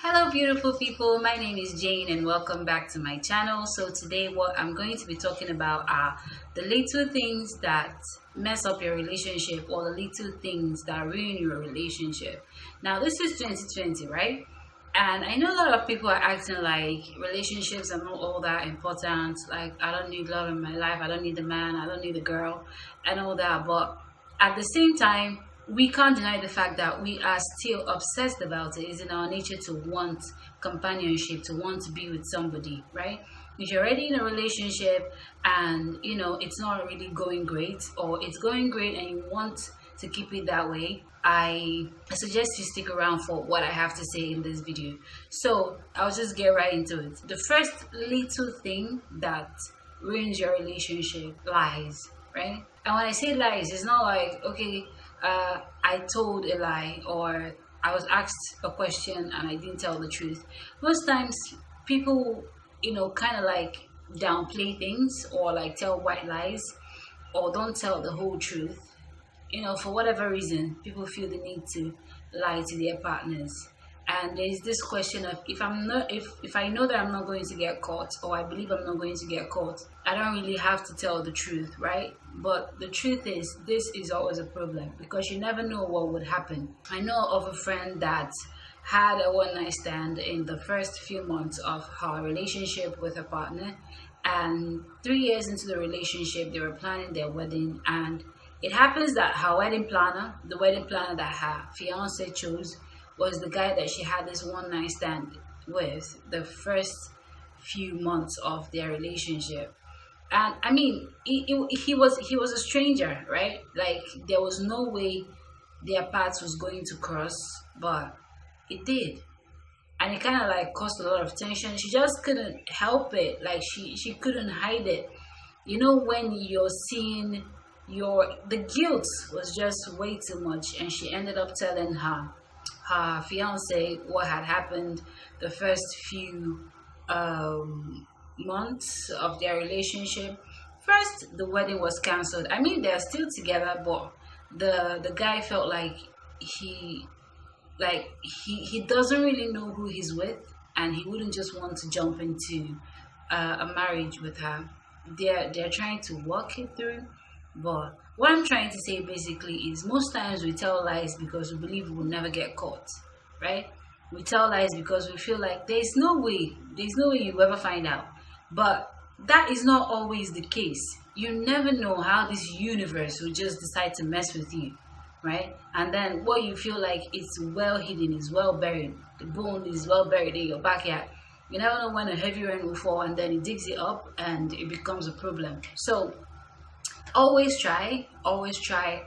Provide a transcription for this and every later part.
Hello beautiful people, my name is Jane and welcome back to my channel. So today what I'm going to be talking about are the little things that mess up your relationship or the little things that ruin your relationship. Now this is 2020, right? And I know a lot of people are acting like relationships are not all that important. Like, I don't need love in my life, I don't need the man, I don't need the girl and all that. But at the same time, we can't deny the fact that we are still obsessed about it. It's in our nature to want companionship, to want to be with somebody, right? If you're already in a relationship and it's not really going great, or it's going great and you want to keep it that way, I suggest you stick around for what I have to say in this video. So I'll just get right into it. The first little thing that ruins your relationship: lies, right? And when I say lies, it's not like, okay, I told a lie, or I was asked a question and I didn't tell the truth. Most times people, kind of like downplay things, or like tell white lies, or don't tell the whole truth. For whatever reason, people feel the need to lie to their partners. And there's this question of, if I know that I'm not going to get caught, or I believe I'm not going to get caught, I don't really have to tell the truth, right? But the truth is, this is always a problem, because you never know what would happen. I know of a friend that had a one night stand in the first few months of her relationship with her partner, and 3 years into the relationship, they were planning their wedding. And it happens that her the wedding planner that her fiance chose, was the guy that she had this one night stand with the first few months of their relationship. And I mean, he was a stranger, right? Like, there was no way their paths was going to cross, but it did. And it kind of like caused a lot of tension. She just couldn't help it. Like, she couldn't hide it. When you're seeing the guilt was just way too much, and she ended up telling her fiance what had happened the first few months of their relationship. First, the wedding was cancelled. I mean, they're still together, but the guy felt like he doesn't really know who he's with, and he wouldn't just want to jump into a marriage with her. They're trying to work it through. But what I'm trying to say basically is, most times we tell lies because we believe we will never get caught, right? We tell lies because we feel like there's no way you ever find out. But that is not always the case. You never know how this universe will just decide to mess with you, right? And then what you feel like it's well hidden, is well buried. The bone is well buried in your backyard. You never know when a heavy rain will fall, and then it digs it up and it becomes a problem. So always try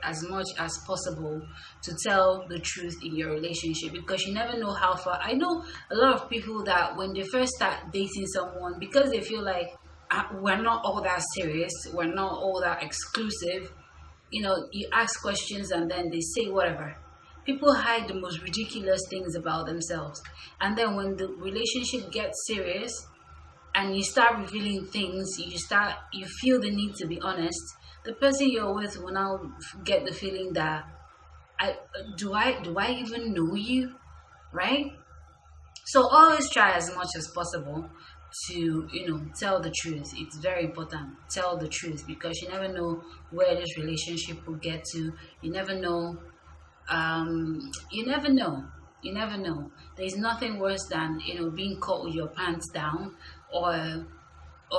as much as possible to tell the truth in your relationship, because you never know how far. I know a lot of people that when they first start dating someone, because they feel like, we're not all that serious, we're not all that exclusive, you ask questions and then they say whatever. People hide the most ridiculous things about themselves, and then when the relationship gets serious and you start revealing things, you feel the need to be honest. The person you're with will now get the feeling that, do I even know you, right? So always try as much as possible to tell the truth. It's very important. Tell the truth, because you never know where this relationship will get to. You never know. You never know. There's nothing worse than being caught with your pants down, or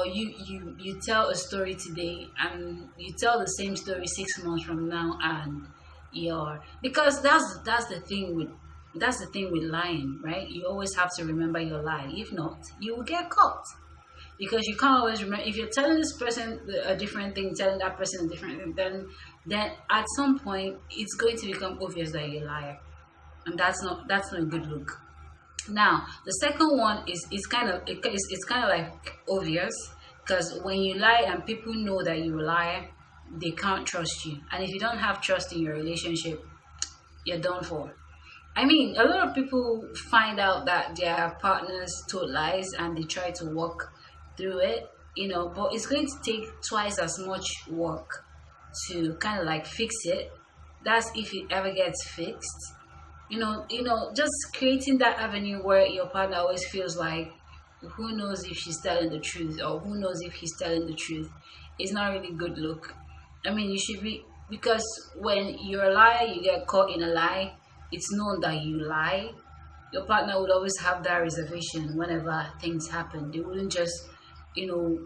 you tell a story today and you tell the same story 6 months from now, and because that's the thing with lying, right? You always have to remember your lie. If not, you will get caught, because you can't always remember. If you're telling this person a different thing, telling that person a different thing, then at some point it's going to become obvious that you're a liar, and that's not a good look. Now, the second one is kind of like obvious, because when you lie and people know that you're a liar, they can't trust you. And if you don't have trust in your relationship, you're done for. I mean, a lot of people find out that their partners told lies and they try to work through it, but it's going to take twice as much work to kind of like fix it. That's if it ever gets fixed. Just creating that avenue where your partner always feels like, who knows if she's telling the truth, or who knows if he's telling the truth, is not really good look. I mean, you should be, because when you're a liar, you get caught in a lie, it's known that you lie. Your partner would always have that reservation whenever things happen. They wouldn't just, you know,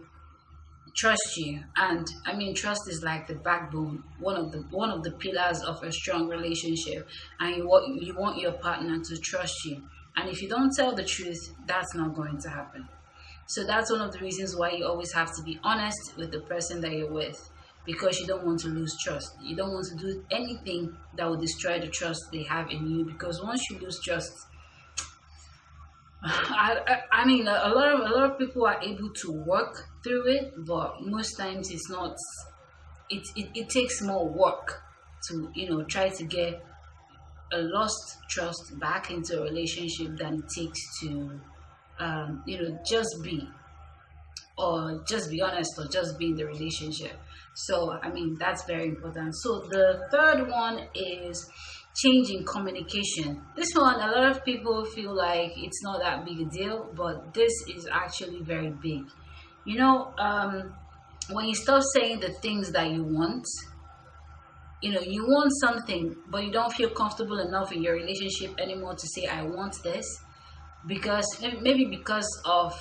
trust you. And I mean, trust is like the backbone, one of the pillars of a strong relationship. And you want your partner to trust you. And if you don't tell the truth, that's not going to happen. So that's one of the reasons why you always have to be honest with the person that you're with, because you don't want to lose trust. You don't want to do anything that will destroy the trust they have in you, because once you lose trust, I mean, a lot of people are able to work through it, but most times it's not. It takes more work to try to get a lost trust back into a relationship than it takes to just be honest, or just be in the relationship. So I mean, that's very important. So the third one is change in communication. This one, a lot of people feel like it's not that big a deal, but this is actually very big. When you stop saying the things that you want, you want something, but you don't feel comfortable enough in your relationship anymore to say, I want this, because maybe because of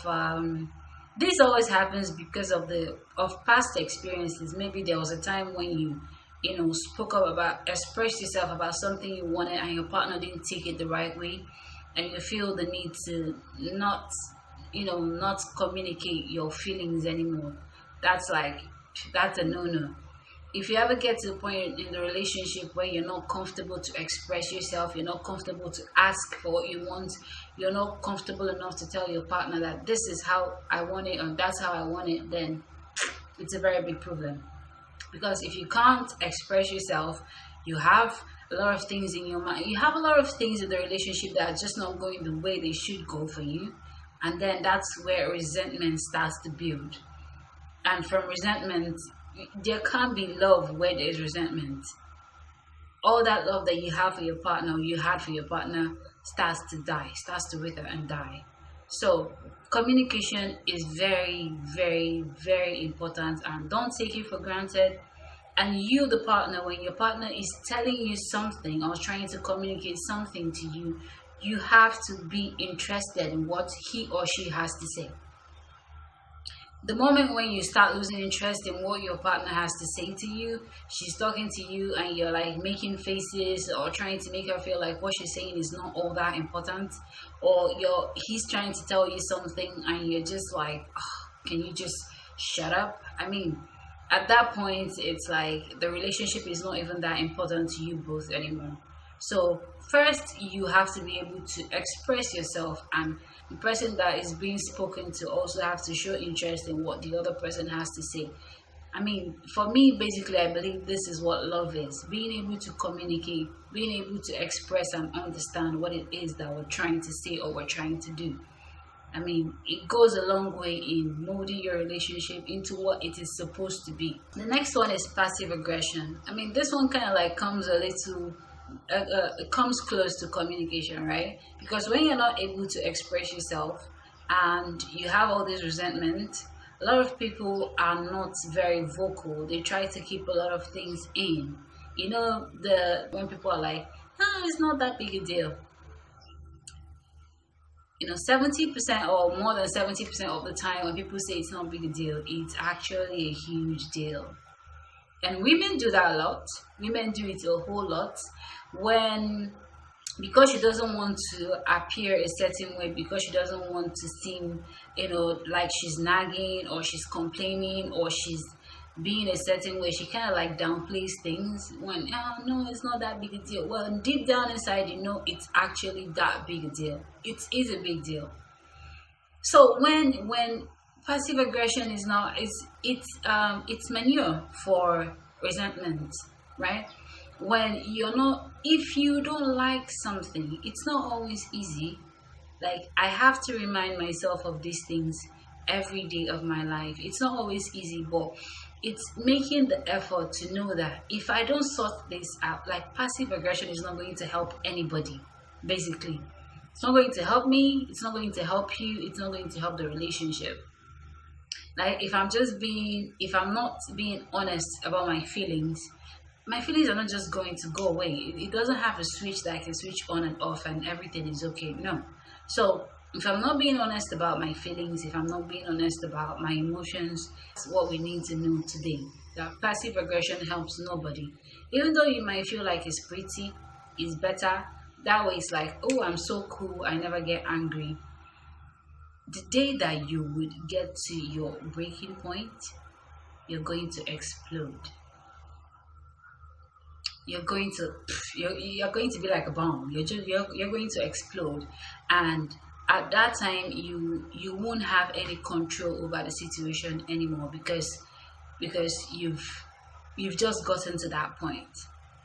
this always happens because of past experiences. Maybe there was a time when you spoke up about, expressed yourself about something you wanted, and your partner didn't take it the right way, and you feel the need to not communicate your feelings anymore. That's a no-no. If you ever get to the point in the relationship where you're not comfortable to express yourself, you're not comfortable to ask for what you want, you're not comfortable enough to tell your partner that this is how I want it, or that's how I want it, then it's a very big problem. Because if you can't express yourself, you have a lot of things in your mind. You have a lot of things in the relationship that are just not going the way they should go for you. And then that's where resentment starts to build. And from resentment, there can't be love where there's resentment. All that love that you have for your partner, or you had for your partner, starts to die, starts to wither and die. So communication is very, very, very important, and don't take it for granted. And you, the partner, when your partner is telling you something or trying to communicate something to you, you have to be interested in what he or she has to say. The moment when you start losing interest in what your partner has to say to you, she's talking to you and you're like making faces or trying to make her feel like what she's saying is not all that important, or he's trying to tell you something and you're just like, oh, can you just shut up? I mean, at that point, it's like the relationship is not even that important to you both anymore. So first, you have to be able to express yourself, and the person that is being spoken to also have to show interest in what the other person has to say. I mean, for me, basically, I believe this is what love is: being able to communicate, being able to express and understand what it is that we're trying to say or we're trying to do. I mean, it goes a long way in molding your relationship into what it is supposed to be. The next one is passive aggression. I mean, this one kind of like comes a little it comes close to communication, right? Because when you're not able to express yourself and you have all this resentment, a lot of people are not very vocal. They try to keep a lot of things in. When people are like, it's not that big a deal. 70% or more than 70% of the time when people say it's not a big deal, it's actually a huge deal. And women do that a lot. Women do it a whole lot because she doesn't want to appear a certain way, because she doesn't want to seem, like she's nagging or she's complaining or she's being a certain way. She kind of like downplays things when, no, it's not that big a deal. Well, deep down inside, it's actually that big a deal. It is a big deal. So when passive aggression is not, it's manure for resentment, right? When if you don't like something, it's not always easy. Like, I have to remind myself of these things every day of my life. It's not always easy, but it's making the effort to know that if I don't sort this out, like, passive aggression is not going to help anybody. basically. It's not going to help me, it's not going to help you, it's not going to help the relationship. Like if I'm not being honest about my feelings are not just going to go away. It doesn't have a switch that I can switch on and off and everything is okay. No. So if I'm not being honest about my feelings, if I'm not being honest about my emotions, that's what we need to know today. That passive aggression helps nobody. Even though you might feel like it's pretty, it's better. That way it's like, oh, I'm so cool, I never get angry. The day that you would get to your breaking point, you're going to explode. You're going to be like a bomb. You're going to explode, and at that time you won't have any control over the situation anymore, because you've just gotten to that point.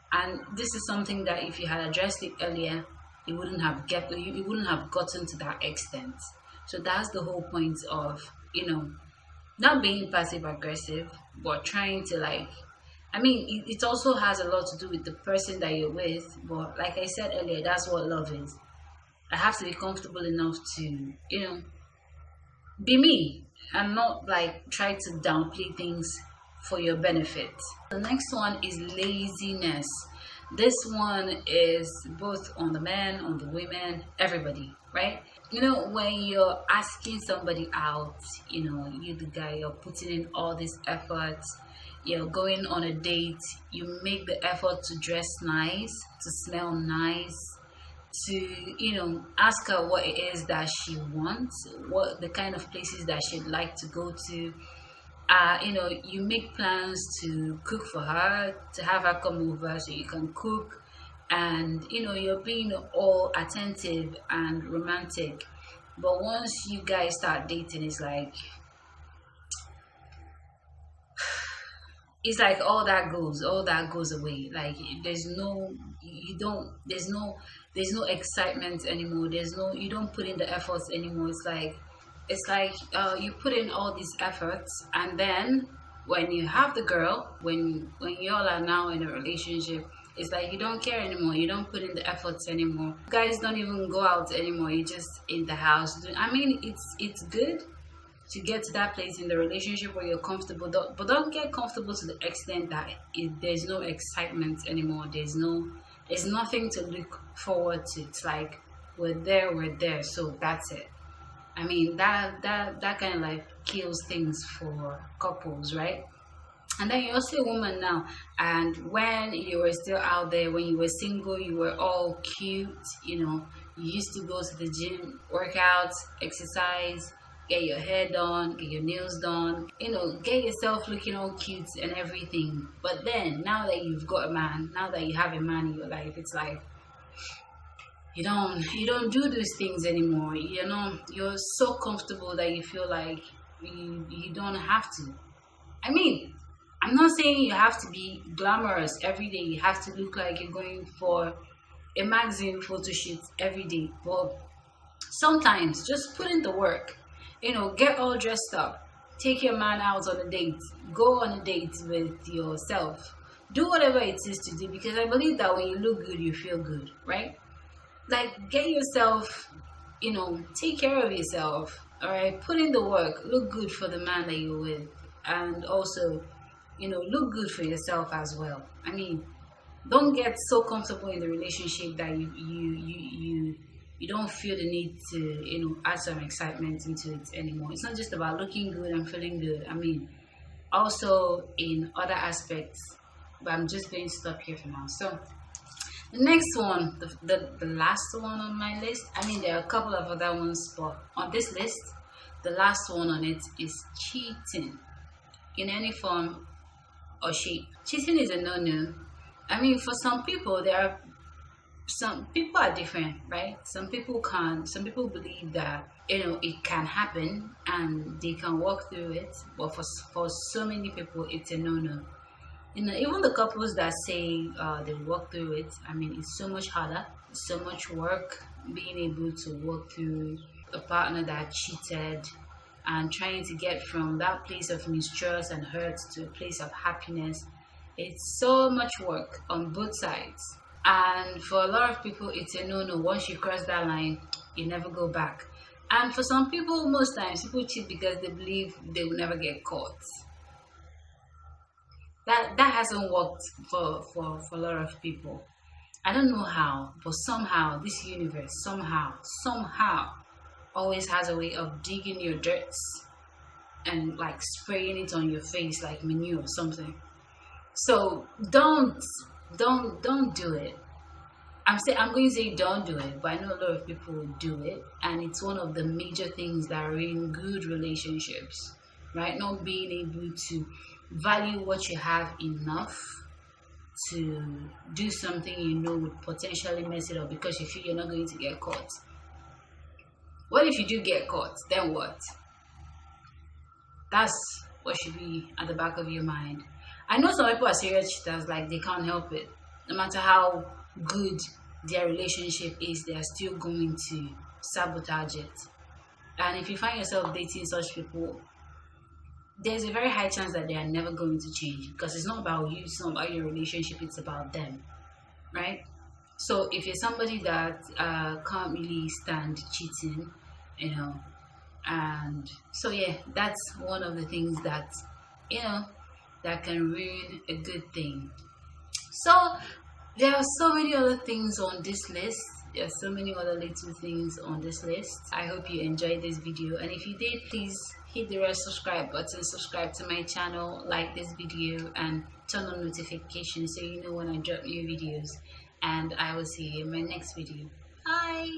And this is something that if you had addressed it earlier, it wouldn't have gotten to that extent. So that's the whole point of, not being passive aggressive, but trying to, like, I mean, it also has a lot to do with the person that you're with. But like I said earlier, that's what love is. I have to be comfortable enough to, be me and not like try to downplay things for your benefit. The next one is laziness. This one is both on the men, on the women, everybody, right? When you're asking somebody out, you the guy, you're putting in all this effort, you're going on a date, you make the effort to dress nice, to smell nice, to ask her what it is that she wants, what the kind of places that she'd like to go to. You make plans to cook for her, to have her come over so you can cook, and you're being all attentive and romantic. But once you guys start dating, it's like all that goes away. Like there's no you don't there's no excitement anymore. You don't put in the efforts anymore. It's like you put in all these efforts, and then when you have the girl, when y'all are now in a relationship, it's like you don't care anymore. You don't put in the efforts anymore. You guys don't even go out anymore. You just in the house. I mean, it's good to get to that place in the relationship where you're comfortable, but don't get comfortable to the extent that there's no excitement anymore. There's nothing to look forward to. It's like we're there, so that's it. I mean, that kind of like kills things for couples, right? And then you're also a woman now, and when you were still out there, when you were single, you were all cute. You used to go to the gym, work out, exercise, get your hair done, get your nails done, get yourself looking all cute and everything. But then now that you've got a man, now that you have a man in your life, it's like you don't do those things anymore. You're so comfortable that you feel like you don't have to. I mean, I'm not saying you have to be glamorous every day. You have to look like you're going for a magazine photo shoot every day. But sometimes just put in the work. Get all dressed up. Take your man out on a date. Go on a date with yourself. Do whatever it is to do, because I believe that when you look good, you feel good, right? Like, get yourself, take care of yourself, all right? Put in the work. Look good for the man that you're with. And also, look good for yourself as well. I mean, don't get so comfortable in the relationship that you don't feel the need to add some excitement into it anymore. It's not just about looking good and feeling good. I mean, also in other aspects. But I'm just going to stop here for now. So the next one, the last one on my list, I mean, there are a couple of other ones, but on this list, the last one on it is cheating in any form or shape. Cheating is a no-no. I mean, for some people are different, right? Some people believe that it can happen and they can walk through it, but for so many people it's a no-no. Even the couples that say they walk through it, I mean, it's so much harder, it's so much work being able to walk through a partner that cheated and trying to get from that place of mistrust and hurt to a place of happiness. It's so much work on both sides. And for a lot of people, it's a no-no. Once you cross that line, you never go back. And for some people, most times, people cheat because they believe they will never get caught. That hasn't worked for a lot of people. I don't know how, but somehow this universe somehow always has a way of digging your dirt and like spraying it on your face like manure or something. So don't do it. I'm going to say don't do it, but I know a lot of people will do it, and it's one of the major things that are in good relationships, right? Not being able to value what you have enough to do something you know would potentially mess it up because you feel you're not going to get caught. What if you do get caught? Then what? That's what should be at the back of your mind. I know some people are serious cheaters, like they can't help it. No matter how good their relationship is, they are still going to sabotage it. And if you find yourself dating such people, there's a very high chance that they are never going to change because it's not about you, it's not about your relationship, it's about them, right? So if you're somebody that can't really stand cheating, you know, and so yeah, that's one of the things that, you know, that can ruin a good thing. So there are so many other things on this list. There are so many other little things on this list. I hope you enjoyed this video, and if you did, please hit the red subscribe button, subscribe to my channel, like this video, and turn on notifications so you know when I drop new videos. And I will see you in my next video. Bye.